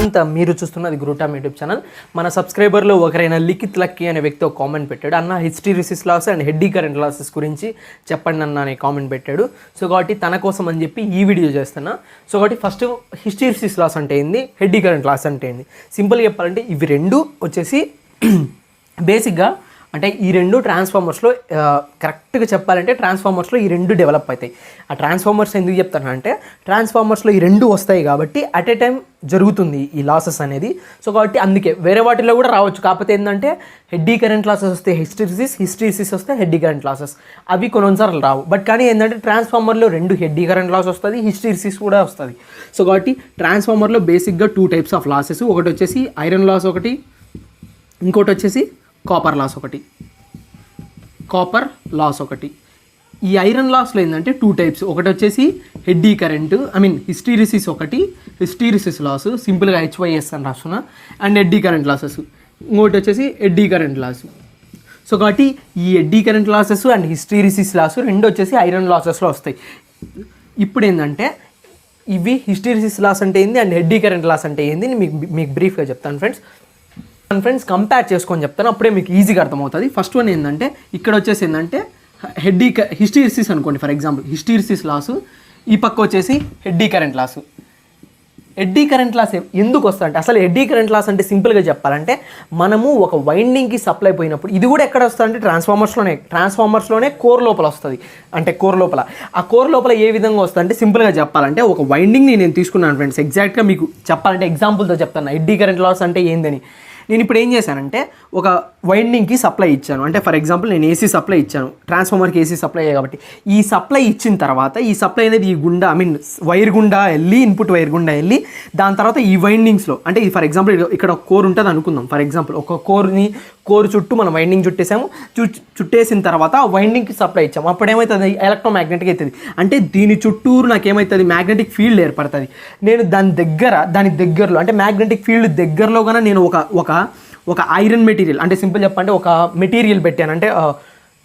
ప్రశాంత్, మీరు చూస్తున్నది గ్రూటామ్ YouTube channel. మన సబ్స్క్రైబర్లో ఒకరైన లిఖిత్ లక్కీ అనే వ్యక్తి ఒక కామెంట్ పెట్టాడు. అన్న hysteresis loss and eddy current losses గురించి చెప్పండి అన్న అనే కామెంట్ పెట్టాడు. సో కాబట్టి తన కోసం అని చెప్పి ఈ వీడియో చేస్తున్నా. సో కాబట్టి ఫస్ట్ హిస్టరీసిస్ లాస్ అంటే ఏంది, హెడ్డీ కరెంట్ లాస్ అంటే ఏంది, సింపుల్గా చెప్పాలంటే ఇవి రెండు వచ్చేసి బేసిక్గా అంటే ఈ రెండు ట్రాన్స్ఫార్మర్స్లో కరెక్ట్గా చెప్పాలంటే ట్రాన్స్ఫార్మర్స్లో ఈ రెండు డెవలప్ అవుతాయి. ఆ ట్రాన్స్ఫార్మర్స్ ఎందుకు చెప్తానంటే ట్రాన్స్ఫార్మర్స్లో ఈ రెండు వస్తాయి కాబట్టి అట్ ఏ టైం జరుగుతుంది ఈ లాసెస్ అనేది. సో కాబట్టి అందుకే వేరే వాటిలో కూడా రావచ్చు. కాకపోతే ఏంటంటే హెడ్డీ కరెంట్ లాసెస్ వస్తే హిస్టరీసిస్ వస్తే హెడ్డీ కరెంట్ లాసెస్ అవి కొన్నిసార్లు రావు. బట్ కానీ ఏంటంటే ట్రాన్స్ఫార్మర్లో రెండు హెడ్డీ కరెంట్ లాస్ వస్తుంది, హిస్టరీసిస్ కూడా వస్తుంది. సో కాబట్టి ట్రాన్స్ఫార్మర్లో బేసిక్గా 2 టైప్స్ ఆఫ్ లాసెస్, ఒకటి వచ్చేసి ఐరన్ లాస్ ఒకటి, ఇంకోటి వచ్చేసి కాపర్ లాస్ ఒకటి. ఈ ఐరన్ లాస్లో ఏంటంటే 2 టైప్స్, ఒకటి వచ్చేసి హెడ్డీ కరెంటు హిస్టరీసిస్ ఒకటి, హిస్టరీసిస్ లాస్ సింపుల్గా HYS అని రాస్తున్నా, అండ్ హెడ్డీ కరెంట్ లాసెస్. ఇంకోటి వచ్చేసి హెడ్డీ కరెంట్ లాస్. సో కాబట్టి ఈ eddy current losses and hysteresis loss రెండు వచ్చేసి ఐరన్ లాసెస్లో వస్తాయి. ఇప్పుడు ఏంటంటే ఇవి హిస్టరీసిస్ లాస్ అంటే ఏంది అండ్ హెడ్డీ కరెంట్ లాస్ అంటే ఏంది మీకు బ్రీఫ్గా చెప్తాను ఫ్రెండ్స్. కంపేర్ చేసుకొని చెప్తాను, అప్పుడే మీకు ఈజీగా అర్థమవుతుంది. ఫస్ట్ వన్ ఏంటంటే ఇక్కడ వచ్చేసి ఏంటంటే హిస్టరీసిస్ అనుకోండి, ఫర్ ఎగ్జాంపుల్ హిస్టరీసిస్ లాసు, ఈ పక్క వచ్చేసి హెడ్డీ కరెంట్ లాసు. హెడ్డీ కరెంట్ లాస్ ఎందుకు వస్తుందంటే, అసలు హెడ్డీ కరెంట్ లాస్ అంటే సింపుల్గా చెప్పాలంటే మనము ఒక వైండింగ్కి సప్లై పోయినప్పుడు, ఇది కూడా ఎక్కడ వస్తుందంటే ట్రాన్స్ఫార్మర్స్లోనే కోర్ లోపల వస్తుంది. అంటే ఆ కోర్ లోపల ఏ విధంగా వస్తుందంటే సింపుల్గా చెప్పాలంటే ఒక వైండింగ్ని నేను తీసుకున్నాను ఫ్రెండ్స్. ఎగ్జాక్ట్గా మీకు చెప్పాలంటే ఎగ్జాంపుల్తో చెప్తాను హెడ్డీ కరెంట్ లాస్ అంటే ఏందని. నేను ఇప్పుడు ఏం చేశానంటే ఒక వైండింగ్కి సప్లై ఇచ్చాను. అంటే ఫర్ ఎగ్జాంపుల్ నేను ఏసీ సప్లై ఇచ్చాను, ట్రాన్స్ఫార్మర్కి ఏసీ సప్లై అయ్యాయి కాబట్టి ఈ సప్లై ఇచ్చిన తర్వాత ఈ సప్లై అనేది ఈ గుండా వైర్ గుండా వెళ్ళి, ఇన్పుట్ వైర్ గుండా వెళ్ళి, దాని తర్వాత ఈ వైండింగ్స్లో అంటే ఫర్ ఎగ్జాంపుల్ ఇక్కడ ఒక కోర్ ఉంటుంది అనుకుందాం. ఫర్ ఎగ్జాంపుల్ ఒక కోర్ చుట్టూ మనం వైండింగ్ చుట్టేసాము. చుట్టేసిన తర్వాత ఆ వైండింగ్కి సప్లై ఇచ్చాము. అప్పుడు ఏమవుతుంది, ఎలక్ట్రోమాగ్నెటిక్ అవుతుంది. అంటే దీని చుట్టూరు నాకేమవుతుంది, మ్యాగ్నెటిక్ ఫీల్డ్ ఏర్పడుతుంది. నేను దాని దగ్గరలో అంటే మ్యాగ్నెటిక్ ఫీల్డ్ దగ్గరలో కానీ నేను ఒక ఐరన్ మెటీరియల్, అంటే సింపుల్ చెప్పంటే ఒక మెటీరియల్ పెట్టాను. అంటే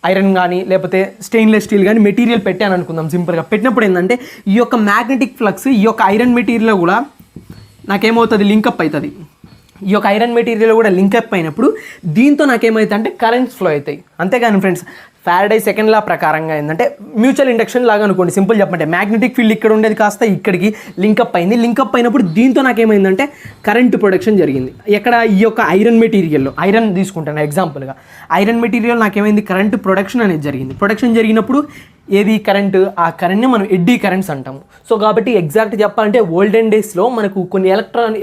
ఐరన్ కానీ లేకపోతే స్టెయిన్లెస్ స్టీల్ కానీ మెటీరియల్ పెట్టాను అనుకుందాం. సింపుల్గా పెట్టినప్పుడు ఏంటంటే ఈ యొక్క మ్యాగ్నెటిక్ ఫ్లక్స్ ఈ యొక్క ఐరన్ మెటీరియల్ కూడా నాకేమవుతుంది, లింకప్ అవుతుంది. ఈ యొక్క ఐరన్ మెటీరియల్ కూడా లింకప్ అయినప్పుడు దీంతో నాకేమవుతుంది అంటే కరెంట్స్ ఫ్లో అవుతాయి. అంతేగాని ఫ్రెండ్స్ ఫారడే సెకండ్ లా ప్రకారంగా ఏంటంటే మ్యూచువల్ ఇండక్షన్ లాగా అనుకోండి. సింపుల్ చెప్పంటే మ్యాగ్నెటిక్ ఫీల్డ్ ఇక్కడ ఉండేది కాస్త ఇక్కడికి లింకప్ అయింది. లింకప్ అయినప్పుడు దీంతో నాకేమైందంటే కరెంట్ ప్రొడక్షన్ జరిగింది. ఎక్కడ ఈ యొక్క ఐరన్ మెటీరియల్లో, ఐరన్ తీసుకుంటాను ఎగ్జాంపుల్గా, ఐరన్ మెటీరియల్ నాకేమైంది, కరెంట్ ప్రొడక్షన్ అనేది జరిగింది. ప్రొడక్షన్ జరిగినప్పుడు ఏది కరెంటు, ఆ కరెంట్ని మనం ఎడ్డీ కరెంట్స్ అంటాము. సో కాబట్టి ఎగ్జాక్ట్ చెప్పాలంటే ఓల్డెన్ డేస్లో మనకు కొన్ని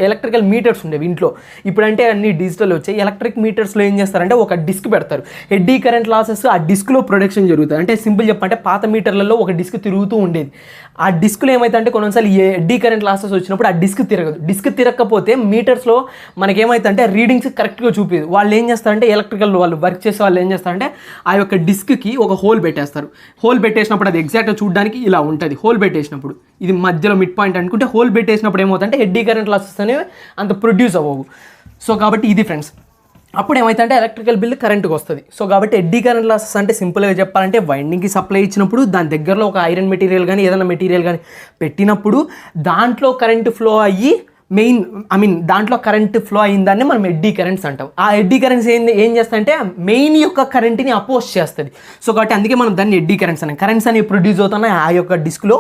ఎలక్ట్రికల్ మీటర్స్ ఉండేవి ఇంట్లో. ఇప్పుడంటే అన్ని డిజిటల్ వచ్చాయి. ఎలక్ట్రిక్ మీటర్స్లో ఏం చేస్తారంటే ఒక డిస్క్ పెడతారు. ఎడ్డీ కరెంట్ లాసెస్ ఆ డిస్క్లో ప్రొడక్షన్ జరుగుతుంది. అంటే సింపుల్ చెప్పంటే పాత మీటర్లలో ఒక డిస్క్ తిరుగుతూ ఉండేది. ఆ డిస్క్లో ఏమైతే కొన్నిసార్లు ఎడ్డీ కరెంట్ లాసెస్ వచ్చినప్పుడు ఆ డిస్క్ తిరగదు. డిస్క్ తిరగకపోతే మీటర్స్లో మనకేమైతే రీడింగ్స్ కరెక్ట్గా చూపేది. వాళ్ళు ఏం చేస్తారంటే ఎలక్ట్రికల్ వాళ్ళు వర్క్ చేసే వాళ్ళు ఏం చేస్తారంటే ఆ యొక్క డిస్క్కి ఒక హోల్ పెట్టేస్తారు. హోల్ పెట్టేసినప్పుడు అది ఎగ్జాక్ట్గా చూడడానికి ఇలా ఉంటుంది. హోల్ పెట్టేసినప్పుడు ఇది మధ్యలో మిడ్ పాయింట్ అనుకుంటే హోల్ పెట్టేసినప్పుడు ఏమవుతుందంటే హెడ్డీ కరెంట్ లాసెస్ అనేవి అంత ప్రొడ్యూస్ అవ్వవు. సో కాబట్టి ఇది ఫ్రెండ్స్, అప్పుడు ఏమైతే ఎలక్ట్రికల్ బిల్ కరెంట్కి వస్తుంది. సో కాబట్టి హెడ్డీ కరెంట్ లాసెస్ అంటే సింపుల్గా చెప్పాలంటే వైండింగ్కి సప్లై ఇచ్చినప్పుడు దాని దగ్గరలో ఒక ఐరన్ మెటీరియల్ కానీ ఏదైనా మెటీరియల్ కానీ పెట్టినప్పుడు దాంట్లో కరెంట్ ఫ్లో అయ్యి దాంట్లో కరెంట్ ఫ్లో అయిందాన్ని మనం ఎడ్డీ కరెంట్స్ అంటాం. ఆ ఎడ్డీ కరెంట్స్ ఏం చేస్తాయంటే మెయిన్ యొక్క కరెంట్ని అపోజ్ చేస్తుంది. సో కాబట్టి అందుకే మనం దాన్ని ఎడ్డీ కరెంట్స్ అని, కరెంట్స్ అనేవి ప్రొడ్యూస్ అవుతున్నాయి ఆ యొక్క డిస్క్లో,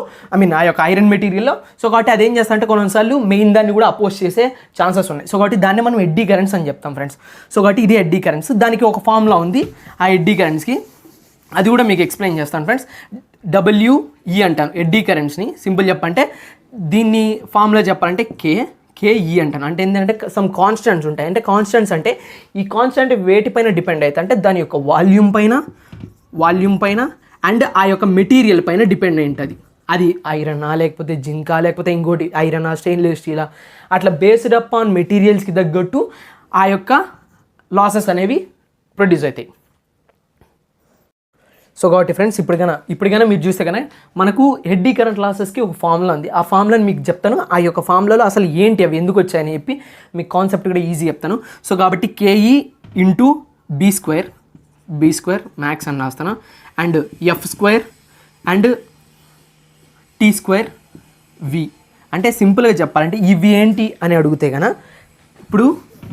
ఆ యొక్క ఐరన్ మెటీరియల్లో. సో కాబట్టి అదేం చేస్తారంటే కొన్నిసార్లు మెయిన్ దాన్ని కూడా అపోజ్ చేసే ఛాన్సెస్ ఉన్నాయి. సో కాబట్టి దాన్ని మనం ఎడ్డీ కరెంట్స్ అని చెప్తాం ఫ్రెండ్స్. సో కాబట్టి ఇది ఎడ్డీ కరెంట్స్. దానికి ఒక ఫార్ములా ఉంది ఆ ఎడ్డీ కరెంట్స్కి, అది కూడా మీకు ఎక్స్ప్లెయిన్ చేస్తాను ఫ్రెండ్స్. WE అంటాను ఎడ్డీ కరెంట్స్ని. సింపుల్ చెప్పంటే దీన్ని ఫార్ములా చెప్పాలంటే KE అంటాను. అంటే ఏంటంటే సమ్ కాన్స్టెంట్స్ ఉంటాయి. అంటే కాన్స్టెంట్స్ అంటే ఈ కాన్స్టెంట్ వేటిపైన డిపెండ్ అవుతాయి అంటే దాని యొక్క వాల్యూమ్ పైన అండ్ ఆ యొక్క మెటీరియల్ పైన డిపెండ్ అయి ఉంటుంది. అది ఐరనా లేకపోతే జింకా లేకపోతే ఇంకోటి ఐరనా స్టెయిన్లెస్ స్టీలా, అట్లా బేస్డ్ అప్ ఆన్ మెటీరియల్స్కి తగ్గట్టు ఆ యొక్క లాసెస్ అనేవి ప్రొడ్యూస్ అవుతాయి. సో కాబట్టి ఫ్రెండ్స్ ఇప్పటికైనా మీరు చూస్తే కానీ మనకు హెడ్డీ కరెంట్ లాసెస్కి ఒక ఫార్ములా ఉంది. ఆ ఫార్ములాని మీకు చెప్తాను. ఆ యొక్క ఫార్ములాలో అసలు ఏంటి, అవి ఎందుకు వచ్చాయని చెప్పి మీకు కాన్సెప్ట్ కూడా ఈజీ చెప్తాను. సో కాబట్టి KE into B square max అని రాస్తాను, and F square and T square V అంటే సింపుల్గా చెప్పాలంటే ఇవి ఏంటి అని అడిగితే కనుక ఇప్పుడు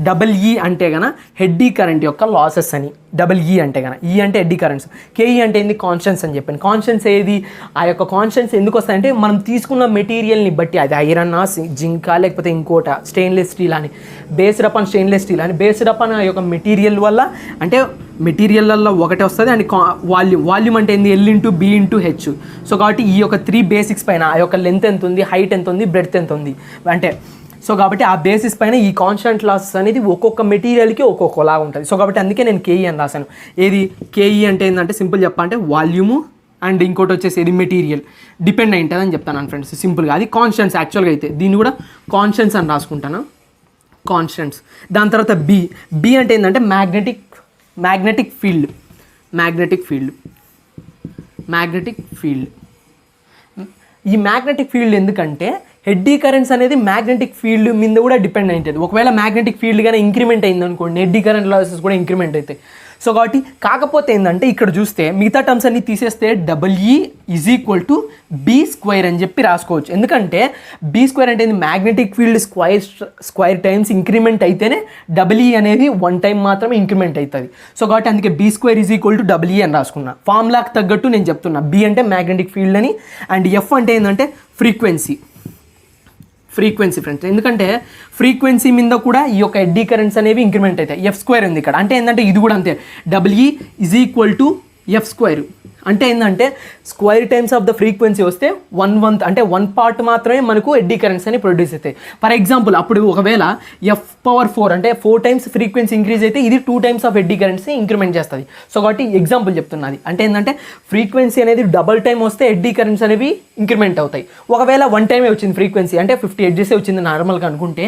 డబల్ అంటే కనుక హెడ్డీ కరెంట్ యొక్క లాసెస్ అని, డబల్ అంటే కనుక ఈ అంటే ఎడ్డీ కరెంట్స్, కేఈ అంటే ఏంది కాన్స్టెన్స్ అని చెప్పాను. కాన్స్టెన్స్ ఏది, ఆ యొక్క కాన్స్టెన్స్ ఎందుకు వస్తాయంటే మనం తీసుకున్న మెటీరియల్ని బట్టి, అది ఐరన్ జింకా లేకపోతే ఇంకోట స్టెయిన్లెస్ స్టీల్ అని, బేస్డ్ అపాన్ స్టెయిన్లెస్ స్టీల్ అని, బేస్డ్ అపాన్ ఆ యొక్క మెటీరియల్ వల్ల అంటే మెటీరియల్లో ఒకటి వస్తుంది అండ్ వాల్యూమ్ అంటే ఏంది L/B/H. సో కాబట్టి ఈ యొక్క 3 బేసిక్స్ పైన ఆ యొక్క లెంత్ ఎంత ఉంది, హైట్ ఎంత ఉంది, బ్రెడ్త్ ఎంత ఉంది అంటే సో కాబట్టి ఆ బేసిస్ పైన ఈ కాన్స్టెంట్ లాసెస్ అనేది ఒక్కొక్క మెటీరియల్కి ఒక్కొక్కలాగా ఉంటుంది. సో కాబట్టి అందుకే నేను కేఈ అని రాశాను. ఏది కేఈ అంటే ఏంటంటే సింపుల్ చెప్పాలంటే వాల్యూము అండ్ ఇంకోటి వచ్చేసి ఇది మెటీరియల్ డిపెండ్ అయి ఉంటుంది అని చెప్తాను ఫ్రెండ్స్ సింపుల్గా. అది కాన్స్టెంట్స్ యాక్చువల్గా అయితే దీన్ని కూడా కాన్స్టెంట్స్ అని రాసుకుంటాను, కాన్స్టెంట్స్. దాని తర్వాత బి అంటే ఏంటంటే మ్యాగ్నెటిక్ ఫీల్డ్. ఈ మ్యాగ్నెటిక్ ఫీల్డ్ ఎందుకంటే ఎడ్డీ కరెంట్స్ అనేది మ్యాగ్నెటిక్ ఫీల్డ్ మీద కూడా డిపెండ్ అయి ఉంటుంది. ఒకవేళ మ్యాగ్నెటిక్ ఫీల్డ్ కానీ ఇంక్రిమెంట్ అయింది అనుకోండి, ఎడ్డీ కరెంట్ లాసెస్ కూడా ఇంక్రిమెంట్ అవుతాయి. సో కాబట్టి కాకపోతే ఏంటంటే ఇక్కడ చూస్తే మిగతా టర్మ్స్ అన్ని తీసేస్తే E B² అని చెప్పి రాసుకోవచ్చు. ఎందుకంటే B² అంటే magnetic field square times increment అయితేనే E అనేది 1 టైం మాత్రమే ఇంక్రిమెంట్ అవుతుంది. సో కాబట్టి అందుకే B² E అని రాసుకున్నా. ఫార్ములాకి తగ్గట్టు నేను చెప్తున్నా. B అంటే మ్యాగ్నెటిక్ ఫీల్డ్ అని, అండ్ F అంటే ఏంటంటే ఫ్రీక్వెన్సీ ఫ్రెండ్స్. ఎందుకంటే ఫ్రీక్వెన్సీ మీద కూడా ఈ యొక్క ఎడ్డీ కరెంట్స్ అనేవి ఇంక్రిమెంట్ అవుతాయి. F² ఉంది ఇక్కడ, అంటే ఏంటంటే ఇది కూడా అంతే, F² అంటే ఏంటంటే square times of the frequency వస్తే 1/1 అంటే 1 పార్ట్ మాత్రమే మనకు ఎడ్డీ కరెంట్స్ అని ప్రొడ్యూస్ అవుతాయి. ఫర్ ఎగ్జాంపుల్ అప్పుడు ఒకవేళ F⁴ అంటే 4 టైమ్స్ ఫ్రీక్వెన్సీ ఇంక్రీజ్ అయితే ఇది 2 టైమ్స్ ఆఫ్ ఎడ్డీ కరెంట్స్ని ఇంక్రిమెంట్ చేస్తుంది. సో కాబట్టి ఎగ్జాంపుల్ చెప్తున్నది అంటే ఏంటంటే ఫ్రీక్వెన్సీ అనేది డబల్ టైం వస్తే ఎడ్డీ కరెంట్స్ అనేవి ఇంక్రిమెంట్ అవుతాయి. ఒకవేళ 1 టైమే వచ్చింది ఫ్రీక్వెన్సీ అంటే 50 ఎడ్జెస్ వచ్చింది నార్మల్గా అనుకుంటే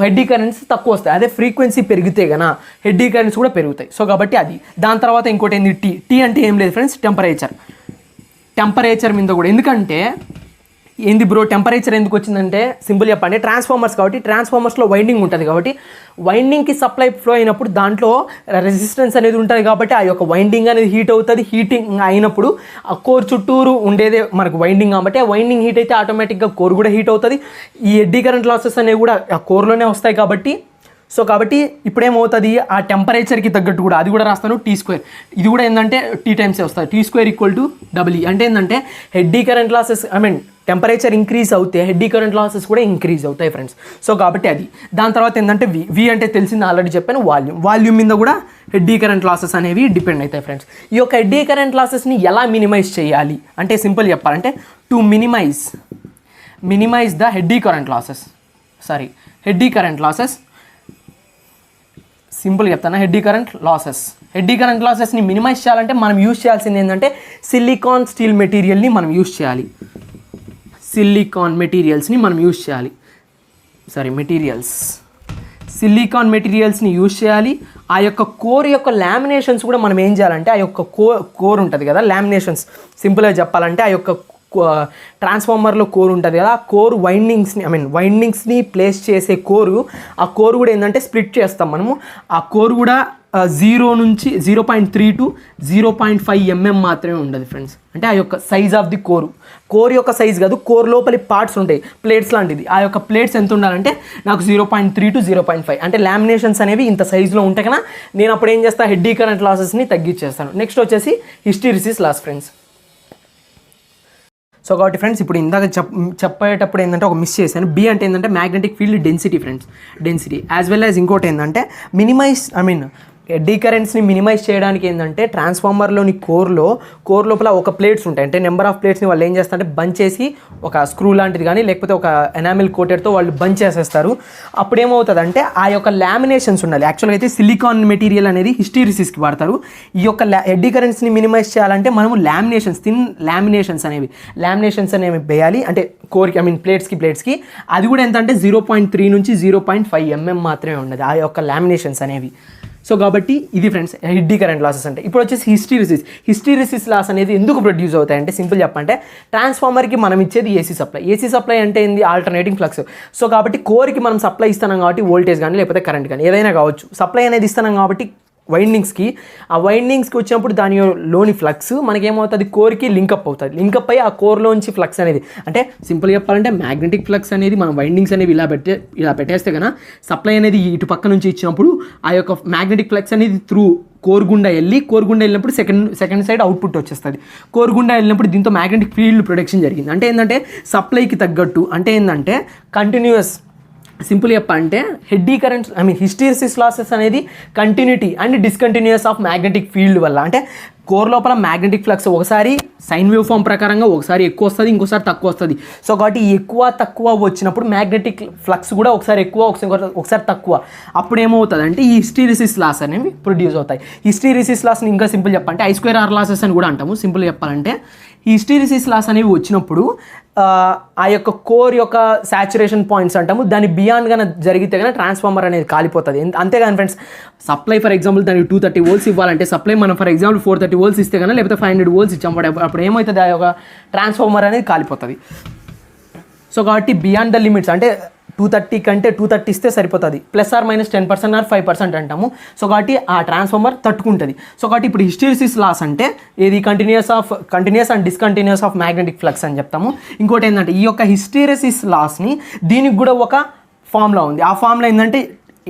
హెడ్డీ కరెంట్స్ తక్కువ వస్తాయి. అదే ఫ్రీక్వెన్సీ పెరిగితే కన్నా హెడ్డీ కరెంట్స్ కూడా పెరుగుతాయి. సో కాబట్టి అది. దాని తర్వాత ఇంకోటి ఏంది టీ అంటే ఏం లేదు ఫ్రెండ్స్, టెంపరేచర్ మీద కూడా. ఎందుకంటే ఏంది బ్రో టెంపరేచర్ ఎందుకు వచ్చిందంటే సింపుల్ చెప్పండి, ట్రాన్స్ఫార్మర్స్ కాబట్టి ట్రాన్స్ఫార్మర్స్లో వైండింగ్ ఉంటుంది కాబట్టి వైండింగ్కి సప్లై ఫ్లో అయినప్పుడు దాంట్లో రెసిస్టెన్స్ అనేది ఉంటుంది కాబట్టి ఆ యొక్క వైండింగ్ అనేది హీట్ అవుతుంది. హీటింగ్ అయినప్పుడు ఆ కోర్ చుట్టూరు ఉండేదే మనకు వైండింగ్ కాబట్టి ఆ వైండింగ్ హీట్ అయితే ఆటోమేటిక్గా కోర్ కూడా హీట్ అవుతుంది. ఈ ఎడ్డీ కరెంట్ లాసెస్ అనేవి కూడా ఆ కోర్లోనే వస్తాయి కాబట్టి సో కాబట్టి ఇప్పుడేమవుతుంది ఆ టెంపరేచర్కి తగ్గట్టు కూడా అది కూడా రాస్తాను T². ఇది కూడా ఏంటంటే T టైమ్సే వస్తుంది. T² E అంటే ఏంటంటే హెడ్డీ కరెంట్ లాసెస్ టెంపరేచర్ ఇంక్రీజ్ అవుతే హెడ్డీ కరెంట్ లాసెస్ కూడా ఇంక్రీజ్ అవుతాయి ఫ్రెండ్స్. సో కాబట్టి అది. దాని తర్వాత ఏంటంటే వి అంటే తెలిసింది ఆల్రెడీ చెప్పాను, వాల్యూమ్ మీద కూడా హెడ్డీ కరెంట్ లాసెస్ అనేవి డిపెండ్ అవుతాయి ఫ్రెండ్స్. ఈ యొక్క హెడ్డీ కరెంట్ లాసెస్ని ఎలా మినిమైజ్ చేయాలి అంటే సింపుల్ చెప్పాలంటే to minimize the eddy current losses simple చెప్తాను. హెడ్డీ కరెంట్ లాసెస్ని మినిమైజ్ చేయాలంటే మనం యూజ్ చేయాల్సింది ఏంటంటే సిలికాన్ స్టీల్ మెటీరియల్ని మనం యూజ్ చేయాలి. సిలికాన్ మెటీరియల్స్ని యూజ్ చేయాలి. ఆ యొక్క కోర్ యొక్క లామినేషన్స్ కూడా మనం ఏం చేయాలంటే ఆ యొక్క కోర్ ఉంటుంది కదా, లామినేషన్స్ సింపుల్గా చెప్పాలంటే ఆ యొక్క ట్రాన్స్ఫార్మర్లో కోర్ ఉంటుంది కదా, ఆ కోర్ వైండింగ్స్ని ప్లేస్ చేసే ఆ కోర్ కూడా ఏంటంటే స్ప్లిట్ చేస్తాం మనము. ఆ కోర్ కూడా 0 నుంచి 0.3 to 0.5 mm మాత్రమే ఉండదు ఫ్రెండ్స్. అంటే ఆ యొక్క సైజ్ ఆఫ్ ది కోర్ యొక్క సైజ్ కాదు, కోర్ లోపలి పార్ట్స్ ఉంటాయి ప్లేట్స్ లాంటిది. ఆ యొక్క ప్లేట్స్ ఎంత ఉండాలంటే నాకు 0.3 to 0.5 అంటే లామినేషన్స్ అనేవి ఇంత సైజులో ఉంటే కన్నా నేను అప్పుడు ఏం చేస్తాను హెడ్డీ కరెంట్ లాసెస్ని తగ్గించేస్తాను. నెక్స్ట్ వచ్చేసి హిస్టెరిసిస్ లాస్ ఫ్రెండ్స్. సో కాబట్టి ఫ్రెండ్స్ ఇప్పుడు ఇందాక చెప్పేటప్పుడు ఏంటంటే ఒక మిస్ చేశాను. బి అంటే ఏంటంటే magnetic field density friends, as well as ఇంకోటి ఏంటంటే ఎడ్డీ కరెంట్స్ని మినిమైజ్ చేయడానికి ఏంటంటే ట్రాన్స్ఫార్మర్లోని కోర్ లోపల ఒక ప్లేట్స్ ఉంటాయి. అంటే నెంబర్ ఆఫ్ ప్లేట్స్ని వాళ్ళు ఏం చేస్తారంటే బంచ్ చేసి ఒక స్క్రూ లాంటిది కానీ లేకపోతే ఒక ఎనామిల్ కోటెడ్తో వాళ్ళు బంచ్ చేసేస్తారు. అప్పుడు ఏమవుతుందంటే ఆ యొక్క లామినేషన్స్ ఉండాలి. యాక్చువల్గా అయితే సిలికాన్ మెటీరియల్ అనేది హిస్టెరిసిస్కి వాడతారు. ఈ యొక్క ఎడ్డీ కరెంట్స్ని మినిమైజ్ చేయాలంటే మనము థిన్ లామినేషన్స్ అనేవి వేయాలి. అంటే కోర్కి ప్లేట్స్కి అది కూడా ఎంత అంటే 0.3 నుంచి 0.5 mm మాత్రమే ఉండదు ఆ యొక్క లామినేషన్స్ అనేవి. సో కాబట్టి ఇది ఫ్రెండ్స్ ఎడ్డీ కరెంట్ లాసెస్ అంటే. ఇప్పుడు వచ్చేసి హిస్టెరిసిస్ లాస్ అనేది ఎందుకు ప్రొడ్యూస్ అవుతాయంటే సింపుల్ చెప్పంటే ట్రాన్స్ఫార్మర్కి మనం ఇచ్చేది ఏసీ సప్లై అంటే ఏంది ఆల్టర్నేటింగ్ ఫ్లక్స్. సో కాబట్టి కోర్కి మనం సప్లై ఇస్తున్నాం కాబట్టి వోల్టేజ్ కానీ లేకపోతే కరెంట్ కానీ ఏదైనా కావచ్చు సప్లై అనేది ఇస్తున్నాం కాబట్టి వైండింగ్స్కి, ఆ వైండింగ్స్కి వచ్చినప్పుడు దానిలోని ఫ్లక్స్ మనకేమవుతుంది, కోర్కి లింకప్ అవుతుంది. లింకప్ అయ్యి ఆ కోర్లోంచి ఫ్లక్స్ అనేది, అంటే సింపుల్గా చెప్పాలంటే మ్యాగ్నెటిక్ ఫ్లక్స్ అనేది మనం వైండింగ్స్ అనేవి ఇలా పెట్టేస్తే కన్నా సప్లై అనేది ఇటు పక్క నుంచి ఇచ్చినప్పుడు ఆ యొక్క మ్యాగ్నెటిక్ ఫ్లక్స్ అనేది త్రూ కోర్ గుండా వెళ్ళినప్పుడు సెకండ్ సైడ్ అవుట్పుట్ వచ్చేస్తుంది. కోర్ గుండా వెళ్ళినప్పుడు దీంతో మ్యాగ్నెటిక్ ఫీల్డ్ ప్రొడక్షన్ జరిగింది. అంటే ఏంటంటే సప్లైకి తగ్గట్టు, అంటే ఏంటంటే కంటిన్యూస్, సింపుల్ చెప్పంటే హెడ్డీ కరెంట్స్ హిస్టెరిసిస్ లాసెస్ అనేది continuity and discontinuous of magnetic field వల్ల. అంటే కోర్ లోపల మ్యాగ్నెటిక్ ఫ్లక్స్ ఒకసారి సైన్ వేవ్ ఫామ్ ప్రకారంగా ఒకసారి ఎక్కువ వస్తుంది, ఇంకోసారి తక్కువ వస్తుంది. సో కాబట్టి ఎక్కువ తక్కువ వచ్చినప్పుడు మ్యాగ్నెటిక్ ఫ్లక్స్ కూడా ఒకసారి ఎక్కువ ఒకసారి తక్కువ, అప్పుడు ఏమవుతుంది అంటే ఈ హిస్టెరిసిస్ లాస్ అనేవి ప్రొడ్యూస్ అవుతాయి. హిస్టెరిసిస్ లాస్ని ఇంకా సింపుల్ చెప్పాలంటే I2R లాసెస్ అని కూడా అంటాము. సింపుల్ చెప్పాలంటే ఈ హిస్టెరిసిస్ లాస్ అనేవి వచ్చినప్పుడు ఆ యొక్క కోర్ యొక్క సాచురేషన్ పాయింట్స్ అంటాము, దాని బియాండ్ గానే జరిగితే కానీ ట్రాన్స్ఫార్మర్ అనేది కాలిపోతుంది. అంతేగాని ఫ్రెండ్స్ సప్లై ఫర్ ఎగ్జాంపుల్ దానికి 230 volts ఇవ్వాలంటే సప్లై మనం ఫర్ ఎగ్జాంపుల్ 430 volts ఇస్తే కానీ లేకపోతే 500 volts ఇచ్చాం, అప్పుడు ఏమవుతుంది, ఆ యొక్క ట్రాన్స్ఫార్మర్ అనేది కాలిపోతుంది. సో కాబట్టి బియాండ్ ద లిమిట్స్ అంటే 230 కంటే 230 ఇస్తే సరిపోతుంది, +10% ఆర్ 5% అంటాము. సో కాబట్టి ఆ ట్రాన్స్ఫార్మర్ తట్టుకుంటుంది. సో కాబట్టి ఇప్పుడు హిస్టెరిసిస్ లాస్ అంటే ఏది continuous and discontinuous of magnetic flux అని చెప్తాము. ఇంకోటి ఏంటంటే ఈ యొక్క హిస్టెరిసిస్ లాస్ని దీనికి కూడా ఒక ఫార్ములా ఉంది. ఆ ఫార్ములా ఏంటంటే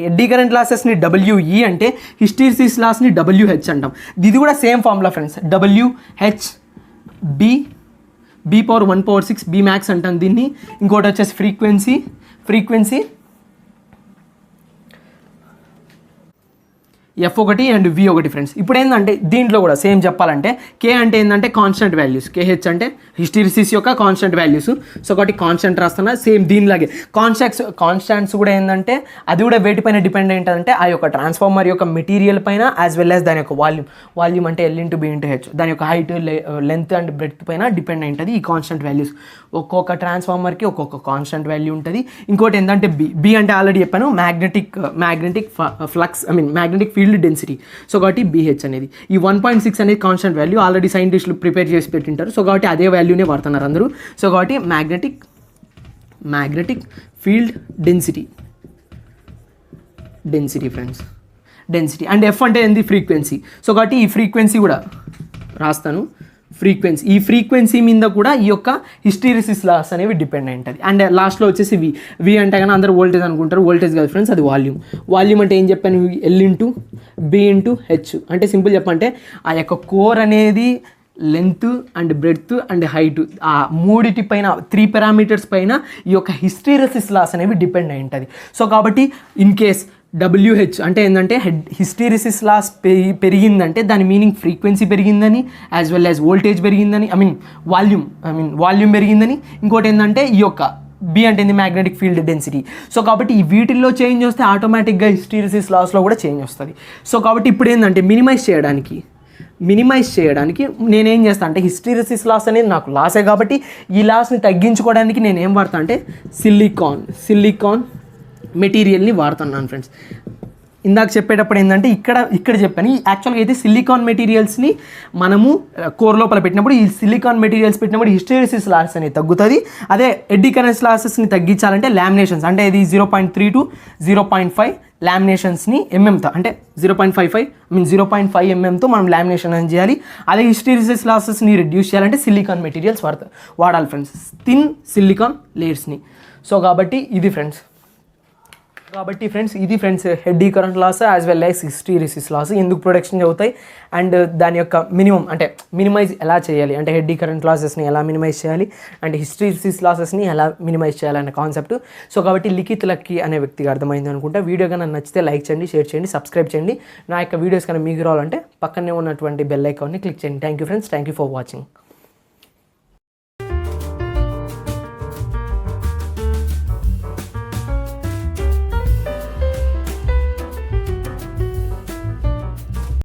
ఎడ్డీ కరెంట్ లాసెస్ని WE అంటే హిస్టెరిసిస్ లాస్ని WH అంటాం. ఇది కూడా same formula friends, WH B⁴ Bmax అంటాం దీన్ని. ఇంకోటి వచ్చేసి frequency F1 and V1 friends. ఇప్పుడు ఏంటంటే దీంట్లో కూడా సేమ్ చెప్పాలంటే K అంటే ఏంటంటే కాన్స్టెంట్ వాల్యూస్, KH అంటే హిస్టెరిసిస్ యొక్క కాన్స్టెంట్ వాల్యూస్. సో కాబట్టి కాన్స్టెంట్ రాస్తున్నా సేమ్ దీనిలాగే. కాన్స్టాంట్స్ కూడా ఏంటంటే అది కూడా వేటిపైన డిపెండ్ ఏంటంటే ఆ యొక్క ట్రాన్స్ఫార్మర్ యొక్క మెటీరియల్ పైన యాజ్ వెల్ యాజ్ దాని యొక్క వాల్యూమ్ అంటే L/B/H దాని యొక్క హైట్, లెంత్ అండ్ బ్రెడ్త్ పైన డిపెండ్ అయి ఉంటుంది ఈ కాన్స్టెంట్ వాల్యూస్. ఒక్కొక్క ట్రాన్స్ఫార్మర్కి ఒక్కొక్క కాన్స్టెంట్ వాల్యూ ఉంటుంది. ఇంకోటి ఏంటంటే B అంటే ఆల్రెడీ చెప్పాను magnetic flux magnetic field density. So కాబట్టి BH అనేది ఈ 1.6 అనేది కాన్స్టెంట్ వాల్యూ, ఆల్రెడీ సైంటిస్టులు ప్రిపేర్ చేసి పెట్టింటారు. సో కాబట్టి అదే వాల్యూనే వాడుతున్నారు అందరూ. సో కాబట్టి magnetic field density friends, density. And F అంటే ఏంది, ఫ్రీక్వెన్సీ. సో కాబట్టి ఈ ఫ్రీక్వెన్సీ కూడా రాస్తాను. ఈ ఫ్రీక్వెన్సీ మీద కూడా ఈ యొక్క హిస్టెరిసిస్ లాస్ అనేవి డిపెండ్ అయి ఉంటుంది. అండ్ లాస్ట్లో వచ్చేసి V అంటే కానీ అందరూ వోల్టేజ్ అనుకుంటారు, వోల్టేజ్ కాదు ఫ్రెండ్స్, అది వాల్యూమ్ అంటే ఏం చెప్పాను, L/B/H. అంటే సింపుల్ చెప్పంటే ఆ యొక్క కోర్ అనేది length and breadth and height, ఆ మూడిటి పైన 3 parameters పైన ఈ యొక్క హిస్టెరిసిస్ లాస్ అనేవి డిపెండ్ అయి ఉంటుంది. సో కాబట్టి ఇన్ కేస్ WH అంటే ఏంటంటే హిస్టెరిసిస్ లాస్ పెరిగిందంటే దాని మీనింగ్ ఫ్రీక్వెన్సీ పెరిగిందని, యాజ్ వెల్ యాజ్ వోల్టేజ్ పెరిగిందని, వాల్యూమ్ పెరిగిందని. ఇంకోటి ఏంటంటే ఈ యొక్క B అంటే ఏంది, మ్యాగ్నెటిక్ ఫీల్డ్ డెన్సిటీ. సో కాబట్టి ఈ వీటిల్లో చేంజ్ వస్తే ఆటోమేటిక్గా హిస్టెరిసిస్ లాస్లో కూడా చేంజ్ వస్తుంది. సో కాబట్టి ఇప్పుడు ఏంటంటే మినిమైజ్ చేయడానికి నేనేం చేస్తాను అంటే హిస్టెరిసిస్ లాస్ అనేది నాకు లాసే కాబట్టి ఈ లాస్ని తగ్గించుకోవడానికి నేను ఏం వాడతా అంటే సిలికాన్ మెటీరియల్ని వాడుతున్నాను ఫ్రెండ్స్. ఇందాక చెప్పేటప్పుడు ఏంటంటే ఇక్కడ చెప్పాను, యాక్చువల్గా అయితే సిలికాన్ మెటీరియల్స్ని మనము కోర్ లోపల పెట్టినప్పుడు ఈ సిలికాన్ మెటీరియల్స్ పెట్టినప్పుడు హిస్టెరిసిస్ లాస్ అనేది తగ్గుతుంది. అదే ఎడ్డీ కరెంట్ లాసెస్ని తగ్గించాలంటే లామినేషన్స్ అంటే ఇది 0.3 to 0.5 లామినేషన్స్ని ఎంఎంతో అంటే 0.5 ఎంఎంతో మనం లామినేషన్ అని చేయాలి. అదే హిస్టెరిసిస్ లాసెస్ని రిడ్యూస్ చేయాలంటే సిలికాన్ మెటీరియల్స్ వాడాలి ఫ్రెండ్స్, థిన్ సిలికాన్ లేయర్స్ని. సో కాబట్టి ఇది ఫ్రెండ్స్ ఇది friends eddy current loss as well as hysteresis loss ఎందుకు ప్రొడక్షన్ అవుతాయి అండ్ దాని యొక్క మినిమైజ్ ఎలా చేయాలి అంటే ఎడ్డీ కరెంట్ లాసెస్ని ఎలా మినిమైజ్ చేయాలి అండ్ హిస్టెరిసిస్ లాసెస్ని ఎలా మినిమైజ్ చేయాలనే కాన్సెప్ట్. సో కాబట్టి లిఖిత్ లక్కీ అనే వ్యక్తికి అర్థమైంది అనుకుంటా. వీడియో కన్నా నచ్చితే లైక్ చేయండి, షేర్ చేయండి, సబ్స్క్రైబ్ చేయండి. నా యొక్క వీడియోస్ కన్నా మీకు రావాలంటే పక్కనే ఉన్నటువంటి బెల్ ఐకాన్ని క్లిక్ చేయండి. Thank you friends, thank you for watching.